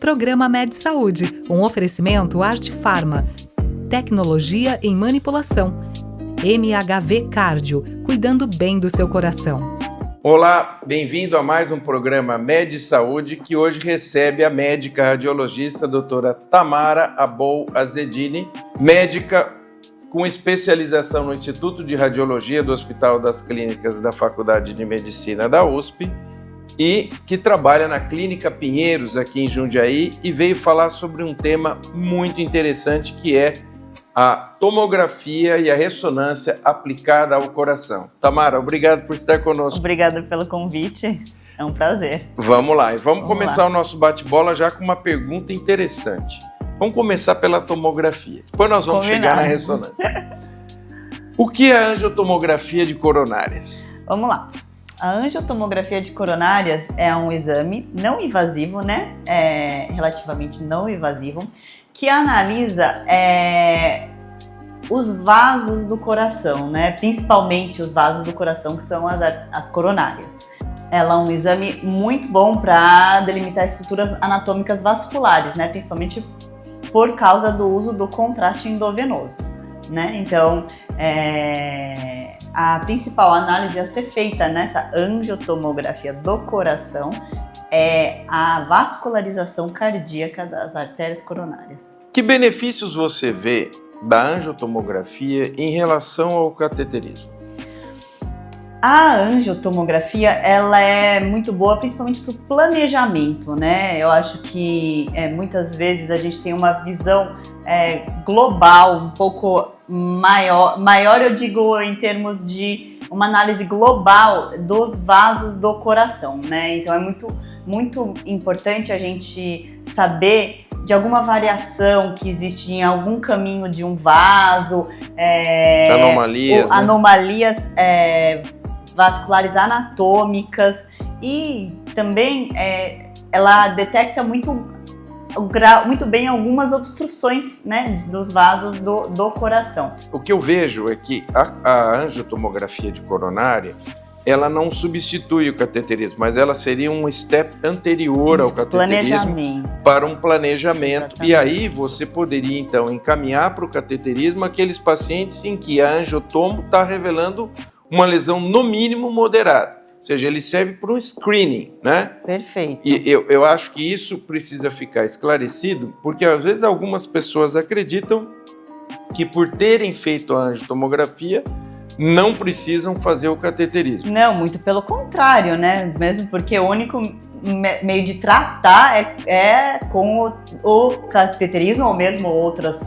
Programa Med Saúde, um oferecimento Arte Farma, tecnologia em manipulação. MHV Cardio, cuidando bem do seu coração. Olá, bem-vindo a mais um programa Med Saúde, que hoje recebe a médica radiologista doutora Tamara Abou Azzedini, médica com especialização no Instituto de Radiologia do Hospital das Clínicas da Faculdade de Medicina da USP e que trabalha na Clínica Pinheiros aqui em Jundiaí e veio falar sobre um tema muito interessante que é a tomografia e a ressonância aplicada ao coração. Tamara, obrigado por estar conosco. Obrigada pelo convite, é um prazer. Vamos lá, e vamos começar o nosso bate-bola já com uma pergunta interessante. Vamos começar pela tomografia, depois nós vamos chegar na ressonância. O que é a angiotomografia de coronárias? Vamos lá. A angiotomografia de coronárias é um exame não invasivo, né? Relativamente não invasivo, que analisa os vasos do coração, né? Principalmente os vasos do coração, que são as coronárias. Ela é um exame muito bom para delimitar estruturas anatômicas vasculares, né? Principalmente por causa do uso do contraste endovenoso, né? Então, a principal análise a ser feita nessa angiotomografia do coração é a vascularização cardíaca das artérias coronárias. Que benefícios você vê da angiotomografia em relação ao cateterismo? A angiotomografia, ela é muito boa, principalmente para o planejamento, né? Eu acho que muitas vezes a gente tem uma visão global, um pouco maior eu digo em termos de uma análise global dos vasos do coração, né? Então é muito importante a gente saber de alguma variação que existe em algum caminho de um vaso, anomalias vasculares anatômicas, e também ela detecta muito bem algumas obstruções, né, dos vasos do coração. O que eu vejo é que a angiotomografia de coronária, ela não substitui o cateterismo, mas ela seria um step anterior ao cateterismo para um planejamento. Exatamente. E aí você poderia então encaminhar para o cateterismo aqueles pacientes em que a angiotomo está revelando uma lesão no mínimo moderada. Ou seja, ele serve para um screening, né? Perfeito. E eu acho que isso precisa ficar esclarecido, porque às vezes algumas pessoas acreditam que por terem feito a angiotomografia, não precisam fazer o cateterismo. Não, muito pelo contrário, né? Mesmo porque o único meio de tratar é com o cateterismo ou mesmo outros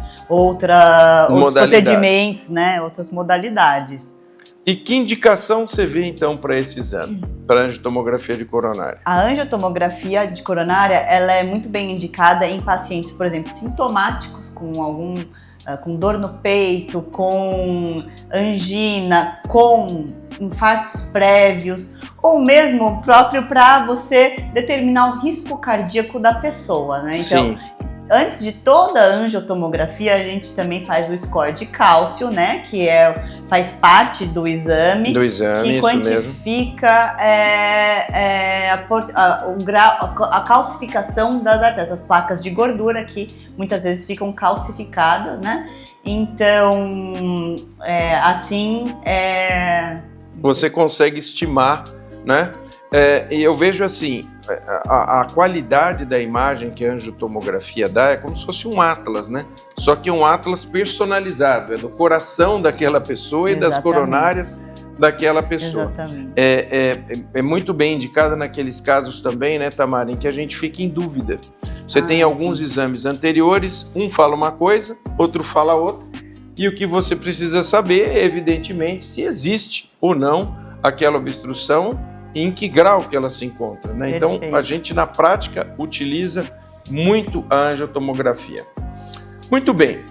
procedimentos, né? Outras modalidades. E que indicação você vê, então, para esse exame, para a angiotomografia de coronária? A angiotomografia de coronária, ela é muito bem indicada em pacientes, por exemplo, sintomáticos com dor no peito, com angina, com infartos prévios, ou mesmo próprio para você determinar o risco cardíaco da pessoa, né? Então, sim. Antes de toda a angiotomografia, a gente também faz o score de cálcio, né? Que faz parte do exame. Que quantifica a calcificação das artérias, as placas de gordura que muitas vezes ficam calcificadas, né? Então, você consegue estimar, né? E eu vejo assim, a qualidade da imagem que a angiotomografia dá é como se fosse um atlas, né? Só que um atlas personalizado, é do coração daquela pessoa. Exatamente. E das coronárias daquela pessoa. Exatamente. É muito bem indicada naqueles casos também, né, Tamara, em que a gente fica em dúvida. Você tem alguns exames anteriores, um fala uma coisa, outro fala outra, e o que você precisa saber é, evidentemente, se existe ou não aquela obstrução e em que grau que ela se encontra, né? Então, a gente, na prática, utiliza muito a angiotomografia. Muito bem.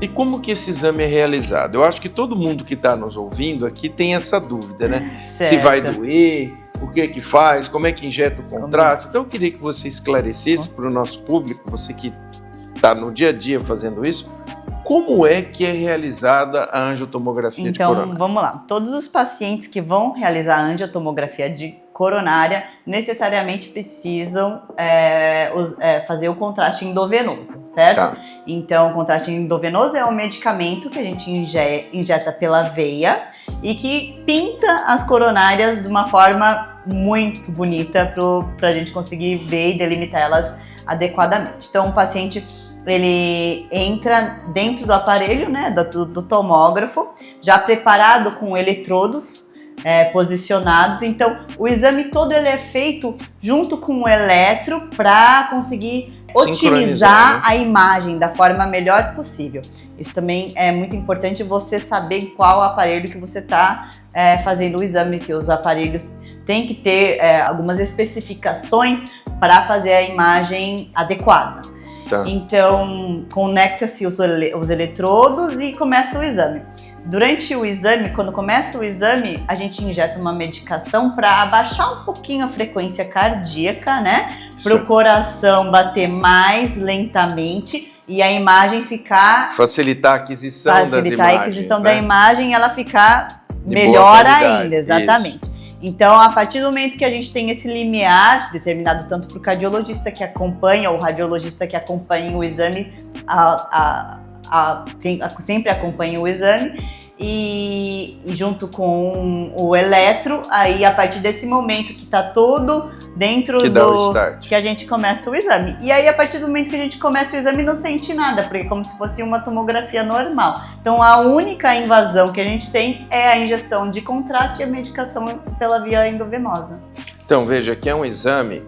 E como que esse exame é realizado? Eu acho que todo mundo que está nos ouvindo aqui tem essa dúvida, né? Certo. Se vai doer, o que faz, como é que injeta o contraste. Então, eu queria que você esclarecesse para o nosso público, você que está no dia a dia fazendo isso, como é que é realizada a angiotomografia de coronária? Então, vamos lá. Todos os pacientes que vão realizar a angiotomografia de coronária necessariamente precisam fazer o contraste endovenoso, certo? Tá. Então, o contraste endovenoso é um medicamento que a gente injeta pela veia e que pinta as coronárias de uma forma muito bonita para a gente conseguir ver e delimitar elas adequadamente. Então, o paciente ele entra dentro do aparelho, né, do tomógrafo, já preparado com eletrodos posicionados. Então, o exame todo ele é feito junto com o eletro para conseguir otimizar, né, a imagem da forma melhor possível. Isso também é muito importante, você saber em qual aparelho que você está fazendo o exame, que os aparelhos têm que ter algumas especificações para fazer a imagem adequada. Tá. Então, conecta-se os eletrodos e começa o exame. Durante o exame, quando começa o exame, a gente injeta uma medicação para abaixar um pouquinho a frequência cardíaca, né? Para o coração bater mais lentamente e a imagem ficar... Facilitar a aquisição das imagens. Facilitar a aquisição, né, da imagem e ela ficar de melhor ainda, exatamente. Isso. Então, a partir do momento que a gente tem esse limiar, determinado tanto para o cardiologista que acompanha ou radiologista que acompanha o exame, sempre acompanha o exame, e junto com o eletro, aí a partir desse momento que está tudo dentro que a gente começa o exame. E aí, a partir do momento que a gente começa o exame, não sente nada, porque é como se fosse uma tomografia normal. Então, a única invasão que a gente tem é a injeção de contraste e a medicação pela via endovenosa. Então, veja, que é um exame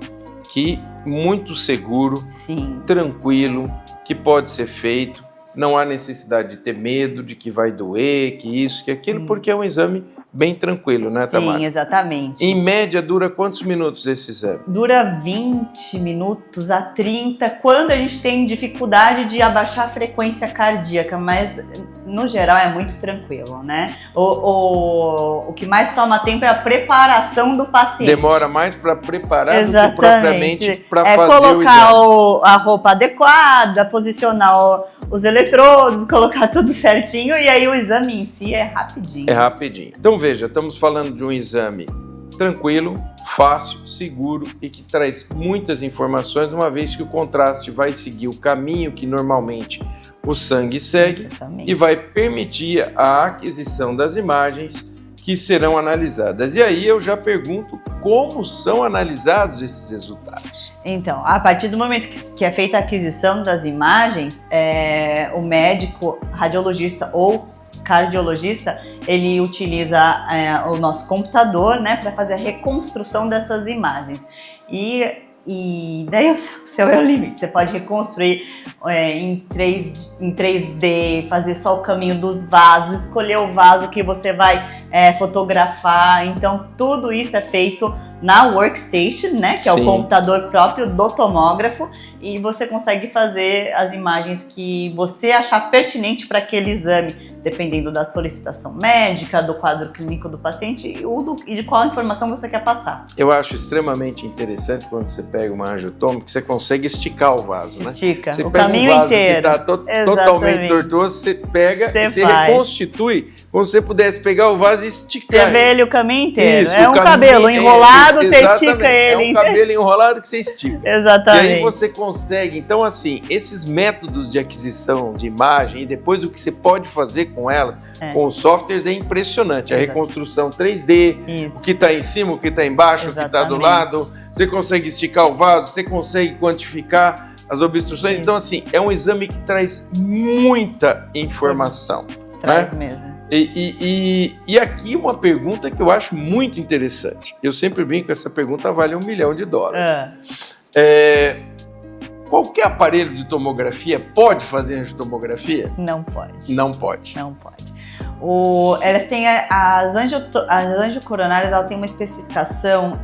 que muito seguro, sim, tranquilo, que pode ser feito. Não há necessidade de ter medo de que vai doer, que isso, que aquilo, porque é um exame bem tranquilo, né, Tamara? Sim, exatamente. Em média, dura quantos minutos esse exame? Dura 20 minutos a 30, quando a gente tem dificuldade de abaixar a frequência cardíaca, mas no geral é muito tranquilo, né? O que mais toma tempo é a preparação do paciente. Demora mais para preparar exatamente, do que propriamente para fazer colocar o exame. A roupa adequada, posicionar os eletrodos, colocar tudo certinho, e aí o exame em si é rapidinho. É rapidinho. Então veja, estamos falando de um exame tranquilo, fácil, seguro e que traz muitas informações, uma vez que o contraste vai seguir o caminho que normalmente o sangue segue. Exatamente. E vai permitir a aquisição das imagens que serão analisadas. E aí eu já pergunto como são analisados esses resultados. Então, a partir do momento que é feita a aquisição das imagens, o médico, radiologista ou cardiologista, ele utiliza o nosso computador, né, para fazer a reconstrução dessas imagens. E daí o céu é o limite. Você pode reconstruir em 3D, fazer só o caminho dos vasos, escolher o vaso que você vai fotografar. Então, tudo isso é feito na workstation, né, que é o computador próprio do tomógrafo, e você consegue fazer as imagens que você achar pertinente para aquele exame, dependendo da solicitação médica, do quadro clínico do paciente e de qual informação você quer passar. Eu acho extremamente interessante quando você pega uma angiotômica que você consegue esticar o vaso, né? Estica, você o pega caminho um vaso inteiro. Que está totalmente tortuoso, você pega, você reconstitui, como se você pudesse pegar o vaso e esticar. Você vê ele o caminho inteiro. Isso, um cabelo enrolado, você estica ele. É um cabelo enrolado que você estica. Exatamente. E aí você consegue, então assim, esses métodos de aquisição de imagem e depois do que você pode fazer com elas, com os softwares, é impressionante. A reconstrução 3D, o que está em cima, o que está embaixo, o que está do lado. Você consegue esticar o vaso, você consegue quantificar as obstruções. Então assim, é um exame que traz muita informação. Traz mesmo. E aqui uma pergunta que eu acho muito interessante. Eu sempre brinco que essa pergunta vale $1 milhão. Qualquer aparelho de tomografia pode fazer angiotomografia? Não pode. Não pode. Não pode. Elas têm as angiocoronárias, ela tem uma especificação.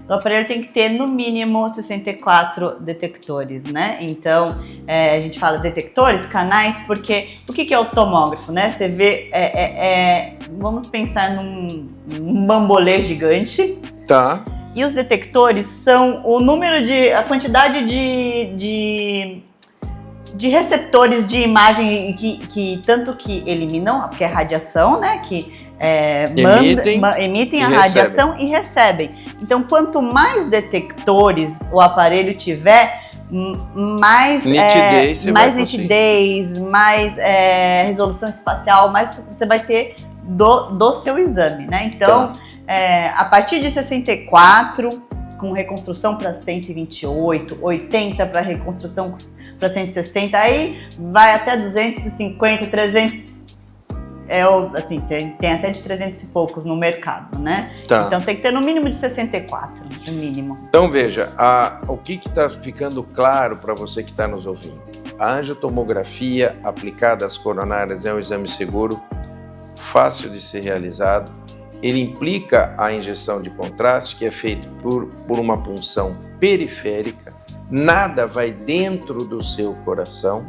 O aparelho tem que ter no mínimo 64 detectores, né? Então, a gente fala detectores, canais, porque o que é o tomógrafo, né? Você vê, vamos pensar num bambolê gigante. Tá. E os detectores são a quantidade de receptores de imagem que tanto que eliminam, porque é radiação, né? Que emitem a radiação e recebem. Então, quanto mais detectores o aparelho tiver, mais nitidez, mais resolução espacial, mais você vai ter do seu exame, né? Então, a partir de 64, com reconstrução para 128, 80 para reconstrução para 160, aí vai até 250, 300. Assim, tem até de 300 e poucos no mercado, né? Tá. Então tem que ter no mínimo de 64, no mínimo. Então veja, o que está ficando claro para você que está nos ouvindo? A angiotomografia aplicada às coronárias é um exame seguro, fácil de ser realizado. Ele implica a injeção de contraste, que é feito por uma punção periférica. Nada vai dentro do seu coração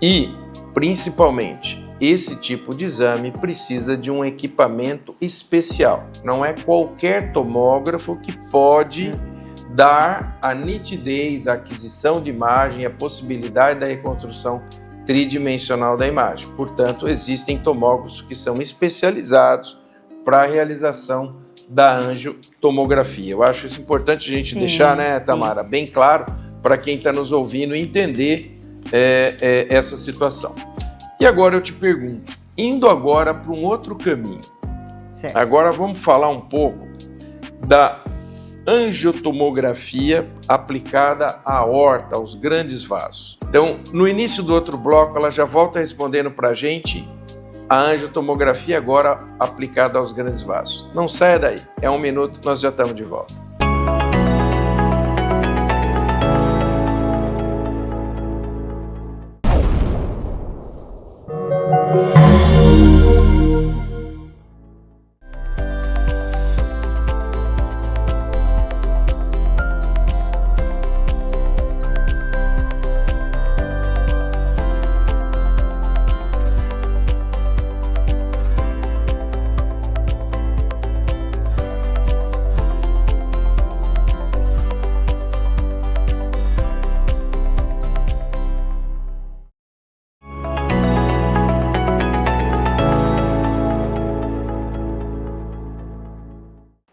e, principalmente, esse tipo de exame precisa de um equipamento especial. Não é qualquer tomógrafo que pode dar a nitidez, a aquisição de imagem, a possibilidade da reconstrução tridimensional da imagem. Portanto, existem tomógrafos que são especializados para a realização da angiotomografia. Eu acho isso importante a gente deixar, né, Tamara, bem claro para quem está nos ouvindo entender essa situação. E agora eu te pergunto, indo agora para um outro caminho, certo. Agora vamos falar um pouco da angiotomografia aplicada à aorta, aos grandes vasos. Então, no início do outro bloco, ela já volta respondendo para a gente a angiotomografia agora aplicada aos grandes vasos. Não saia daí, é 1 minuto, nós já estamos de volta.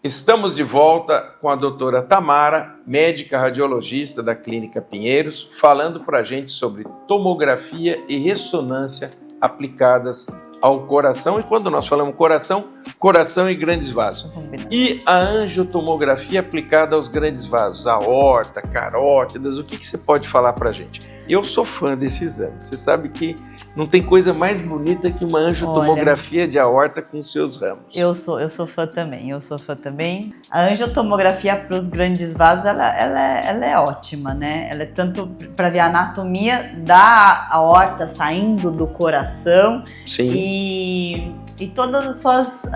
Estamos de volta com a doutora Tamara, médica radiologista da Clínica Pinheiros, falando para a gente sobre tomografia e ressonância aplicadas ao coração. E quando nós falamos coração, coração e grandes vasos. E a angiotomografia aplicada aos grandes vasos, aorta, carótidas, o que você pode falar para a gente? Eu sou fã desse exame. Você sabe que não tem coisa mais bonita que uma angiotomografia de aorta com seus ramos. Eu sou fã também, A angiotomografia para os grandes vasos, ela é ótima, né? Ela é tanto para ver a anatomia da aorta saindo do coração. Sim. E todas as suas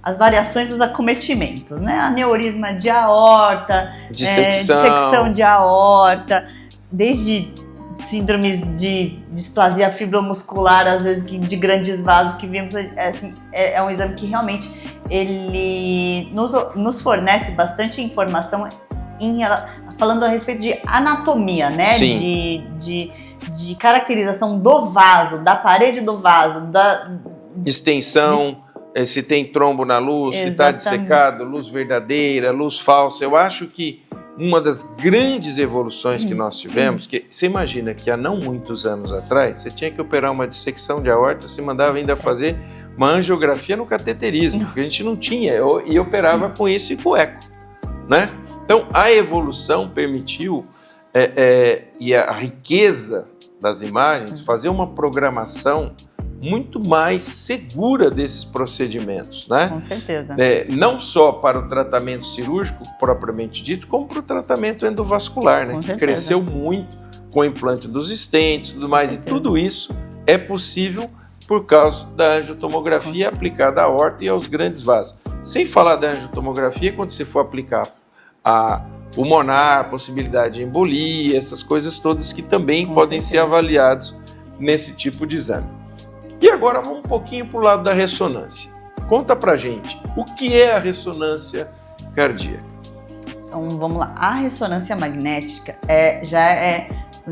as variações dos acometimentos, né? Aneurisma de aorta, dissecção de aorta, desde síndromes de displasia fibromuscular, às vezes de grandes vasos que vimos, assim, é um exame que realmente ele nos fornece bastante informação falando a respeito de anatomia, né? Sim. De caracterização do vaso, da parede do vaso, da extensão, se tem trombo na luz, se está dissecado, luz verdadeira, luz falsa. Eu acho que uma das grandes evoluções que nós tivemos, que você imagina que há não muitos anos atrás, você tinha que operar uma dissecção de aorta, você mandava ainda fazer uma angiografia no cateterismo, porque a gente não tinha, e operava com isso e com eco, né? Então, a evolução permitiu, e a riqueza das imagens, fazer uma programação muito mais segura desses procedimentos, né? Com certeza. Não só para o tratamento cirúrgico propriamente dito, como para o tratamento endovascular, né? Que cresceu muito com o implante dos stents e tudo mais. E tudo isso é possível por causa da angiotomografia aplicada à aorta e aos grandes vasos. Sem falar da angiotomografia, quando você for aplicar a pulmonar, a possibilidade de embolia, essas coisas todas que também podem ser avaliados nesse tipo de exame. E agora vamos um pouquinho para o lado da ressonância. Conta pra gente, o que é a ressonância cardíaca? Então vamos lá, a ressonância magnética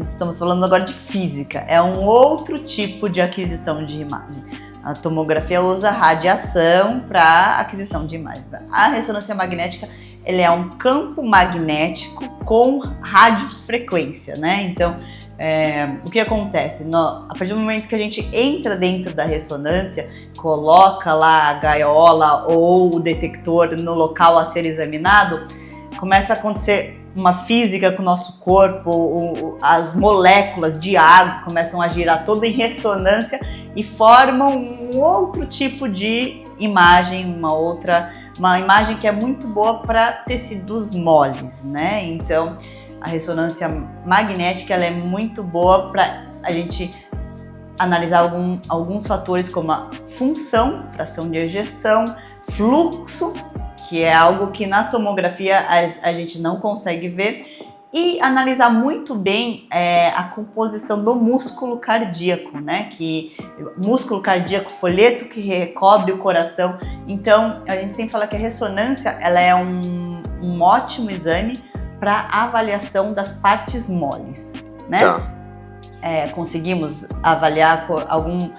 estamos falando agora de física, é um outro tipo de aquisição de imagem. A tomografia usa radiação para aquisição de imagens. A ressonância magnética, ele é um campo magnético com radiofrequência, né? Então, o que acontece? A partir do momento que a gente entra dentro da ressonância, coloca lá a gaiola ou o detector no local a ser examinado, começa a acontecer uma física com o nosso corpo, as moléculas de água começam a girar toda em ressonância e formam um outro tipo de imagem, uma imagem que é muito boa para tecidos moles, né? Então, a ressonância magnética ela é muito boa para a gente analisar alguns fatores como a função, fração de ejeção, fluxo, que é algo que na tomografia a gente não consegue ver, e analisar muito bem a composição do músculo cardíaco, né? Que músculo cardíaco, folheto que recobre o coração. Então, a gente sempre fala que a ressonância ela é um ótimo exame para avaliação das partes moles, né? Tá. Conseguimos avaliar algum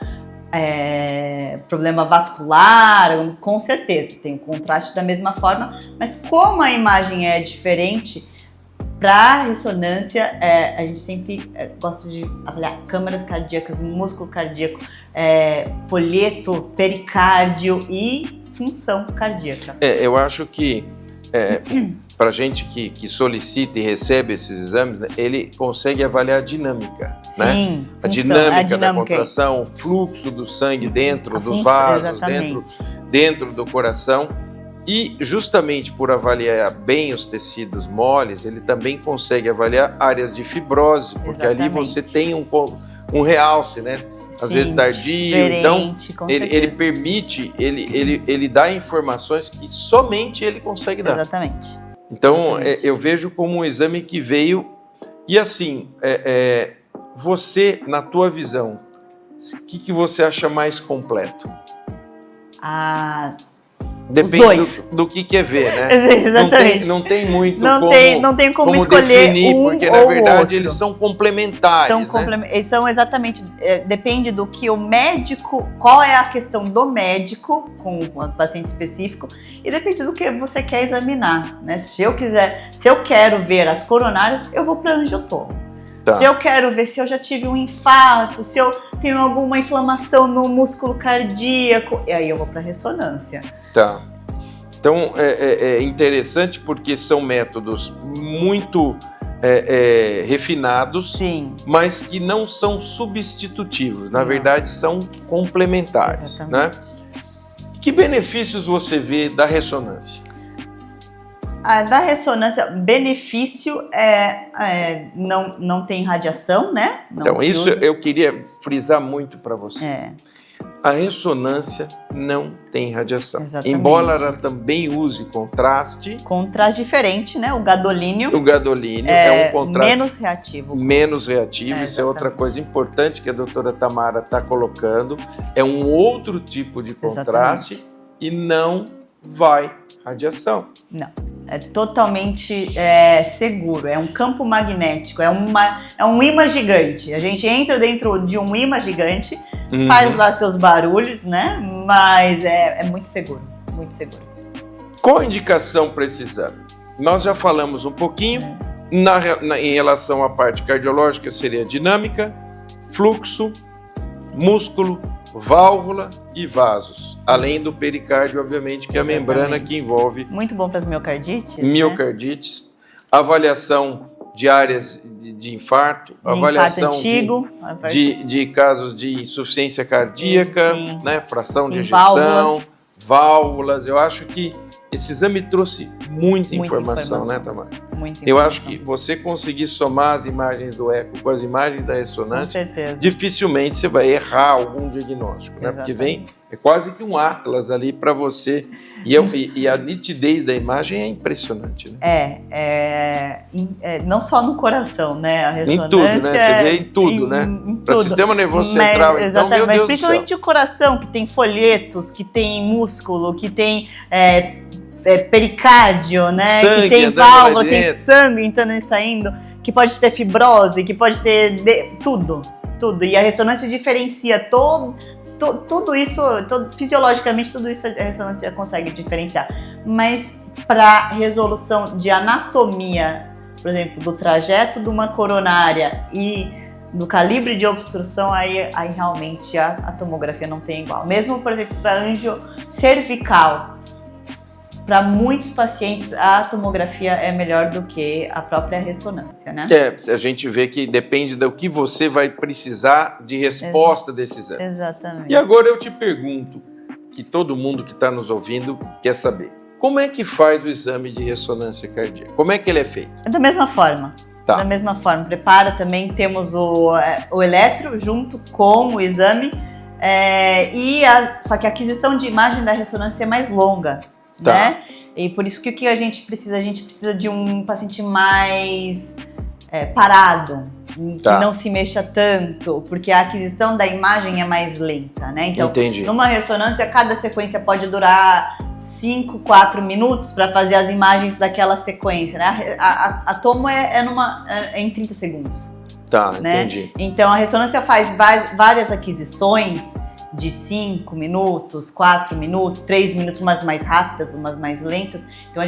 problema vascular, com certeza, tem o contraste da mesma forma, mas como a imagem é diferente, para ressonância, a gente sempre gosta de avaliar câmaras cardíacas, músculo cardíaco, folheto, pericárdio e função cardíaca. Eu acho que para gente que solicita e recebe esses exames, ele consegue avaliar a dinâmica, né? Sim, A dinâmica da contração, o fluxo do sangue dentro dos vasos, dentro do coração. E justamente por avaliar bem os tecidos moles, ele também consegue avaliar áreas de fibrose, porque ali você tem um realce, né? Às vezes tardio, então ele permite, ele dá informações que somente ele consegue dar. Exatamente. Então eu vejo como um exame que veio, e assim, você, na tua visão, o que você acha mais completo? Depende do que quer ver, né? Exatamente. Não tem muito não tem como escolher definir, porque na verdade eles são complementares. Eles são exatamente, depende do que o médico, qual é a questão do médico com o paciente específico, e depende do que você quer examinar, né? Se eu quero ver as coronárias, eu vou para angiotomo. Tá. Se eu quero ver se eu já tive um infarto, se eu tenho alguma inflamação no músculo cardíaco, e aí eu vou para ressonância. Tá. Então é interessante porque são métodos muito refinados, sim, mas que não são substitutivos. Na verdade, são complementares. Exatamente. Né? Que benefícios você vê da ressonância? Da ressonância, benefício não tem radiação, né? Então, isso eu queria frisar muito para você. A ressonância não tem radiação. Exatamente. Embora ela também use contraste. Contraste diferente, né? O gadolínio. O gadolínio é um contraste menos reativo. Menos reativo, isso é outra coisa importante que a doutora Tamara está colocando. É um outro tipo de contraste. Exatamente. E não vai radiação. Não. É totalmente seguro, é um campo magnético, é um ímã gigante. A gente entra dentro de um ímã gigante, faz lá seus barulhos, né? Mas é muito seguro, muito seguro. Qual a indicação para esse exame? Nós já falamos um pouquinho, em relação à parte cardiológica seria dinâmica, fluxo, músculo, válvula e vasos, além do pericárdio, obviamente, que é a membrana que envolve... Muito bom para as miocardites. Miocardites, né? Avaliação de áreas de infarto, avaliação de casos de insuficiência cardíaca, né? Fração de ejeção, válvulas. Eu acho que esse exame trouxe muita informação, né, Tamara? Eu acho que você conseguir somar as imagens do eco com as imagens da ressonância, dificilmente você vai errar algum diagnóstico, né? Porque é quase que um atlas ali para você. E a nitidez da imagem é impressionante, né? Não só no coração, né? A ressonância. Em tudo, né? Você vê em tudo, né? Para o sistema nervoso central, então, meu Deus principalmente do céu. O coração, que tem folhetos, que tem músculo, que tem pericárdio, né? Sangue, que tem válvula, tem sangue entrando e saindo, que pode ter fibrose, que pode ter tudo. E a ressonância diferencia tudo isso, fisiologicamente, tudo isso a ressonância consegue diferenciar. Mas para resolução de anatomia, por exemplo, do trajeto de uma coronária e do calibre de obstrução, aí realmente a tomografia não tem igual. Mesmo, por exemplo, para angio cervical, para muitos pacientes a tomografia é melhor do que a própria ressonância, né? A gente vê que depende do que você vai precisar de resposta desse exame. Exatamente. E agora eu te pergunto, que todo mundo que está nos ouvindo quer saber, como é que faz o exame de ressonância cardíaca? Como é que ele é feito? Da mesma forma. Tá. Da mesma forma. Prepara também, temos o eletro junto com o exame, só que a aquisição de imagem da ressonância é mais longa. Tá. Né? E por isso que o que a gente precisa? A gente precisa de um paciente mais parado, Tá. que não se mexa tanto, porque a aquisição da imagem é mais lenta, né? Então, Entendi. numa ressonância, cada sequência pode durar 5, 4 minutos para fazer as imagens daquela sequência, né? A tomo é em 30 segundos. Tá, Né? entendi. Então, a ressonância faz várias aquisições de 5 minutos, 4 minutos, 3 minutos, umas mais rápidas, umas mais lentas. Então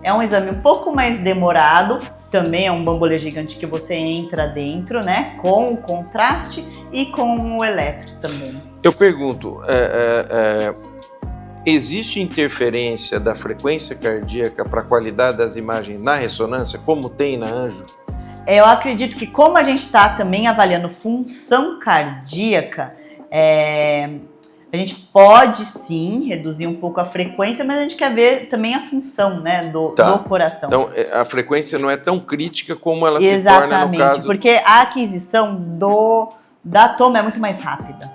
é um exame um pouco mais demorado, também é um bambolê gigante que você entra dentro, né? Com o contraste e com o eletro também. Eu pergunto, existe interferência da frequência cardíaca para a qualidade das imagens na ressonância, como tem na anjo? Eu acredito que como a gente está também avaliando função cardíaca, a gente pode sim reduzir um pouco a frequência, mas a gente quer ver também a função, né, do coração. Então a frequência não é tão crítica como ela Exatamente, se torna no caso... porque a aquisição da toma é muito mais rápida.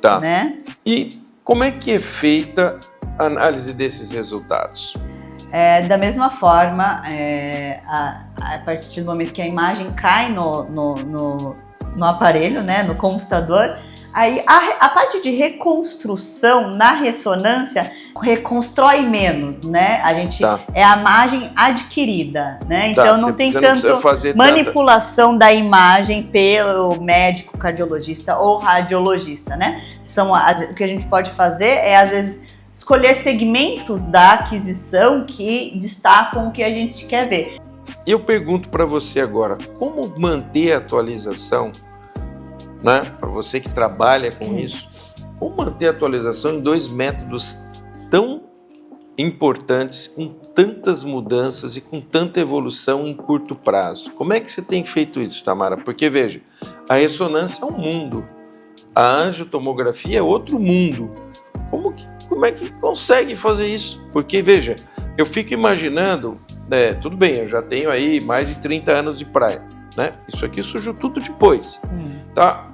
Tá. Né? E como é que é feita a análise desses resultados? Da mesma forma, a partir do momento que a imagem cai no aparelho, né, no computador, aí a parte de reconstrução na ressonância reconstrói menos, né? É a imagem adquirida, né? Então não tem tanto manipulação da imagem pelo médico cardiologista ou radiologista, né? O que a gente pode fazer às vezes escolher segmentos da aquisição que destacam o que a gente quer ver. Eu pergunto para você agora, como manter a atualização, né? Para você que trabalha com isso, como manter a atualização em dois métodos tão importantes, com tantas mudanças e com tanta evolução em curto prazo? Como é que você tem feito isso, Tamara? Porque, veja, a ressonância é um mundo, a angiotomografia é outro mundo. Como é que consegue fazer isso? Porque, veja, eu fico imaginando, tudo bem, eu já tenho aí mais de 30 anos de praia, né? Isso aqui surgiu tudo depois, tá?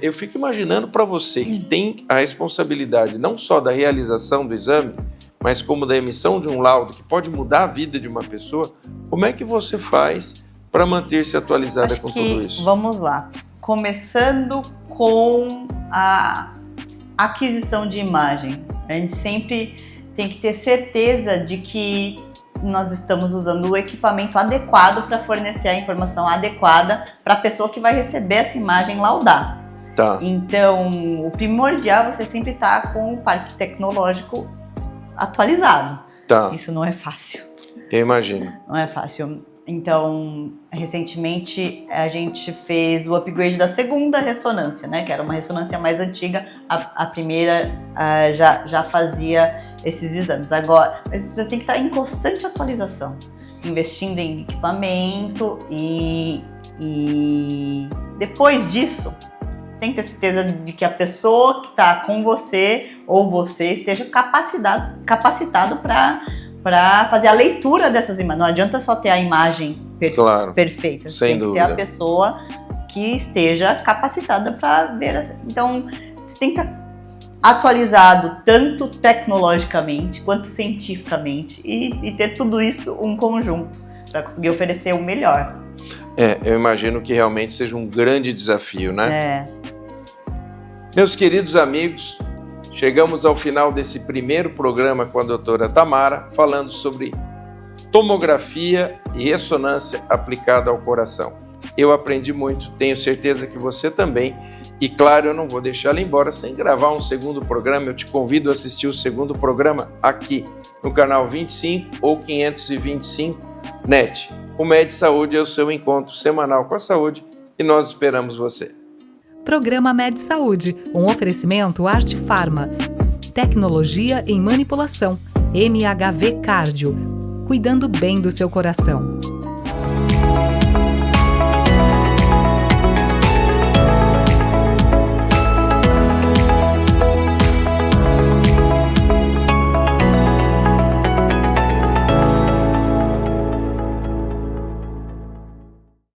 Eu fico imaginando para você que tem a responsabilidade não só da realização do exame, mas como da emissão de um laudo que pode mudar a vida de uma pessoa, como é que você faz para manter-se atualizada com tudo isso? Vamos lá. Começando com a aquisição de imagem. A gente sempre tem que ter certeza de que nós estamos usando o equipamento adequado para fornecer a informação adequada para a pessoa que vai receber essa imagem laudar. Tá. Então, o primordial é você sempre estar com o parque tecnológico atualizado. Tá. Isso não é fácil. Eu imagino. Não é fácil. Então, recentemente a gente fez o upgrade da segunda ressonância, né? Que era uma ressonância mais antiga. A primeira já fazia esses exames. Agora, mas você tem que estar em constante atualização, investindo em equipamento e depois disso, você tem que ter certeza de que a pessoa que está com você ou você esteja capacitado para fazer a leitura dessas imagens. Não adianta só ter a imagem perfeita. Você tem que ter a pessoa que esteja capacitada para ver. Então, você tem que estar atualizado tanto tecnologicamente quanto cientificamente e ter tudo isso um conjunto para conseguir oferecer o melhor. Eu imagino que realmente seja um grande desafio, né? Meus queridos amigos, chegamos ao final desse primeiro programa com a doutora Tamara, falando sobre tomografia e ressonância aplicada ao coração. Eu aprendi muito, tenho certeza que você também, E claro, eu não vou deixar ela embora sem gravar um segundo programa. Eu te convido a assistir o segundo programa aqui no canal 25 ou 525 NET. O Med Saúde é o seu encontro semanal com a saúde e nós esperamos você. Programa Med Saúde, um oferecimento Arte Farma, tecnologia em manipulação, MHV Cardio, cuidando bem do seu coração.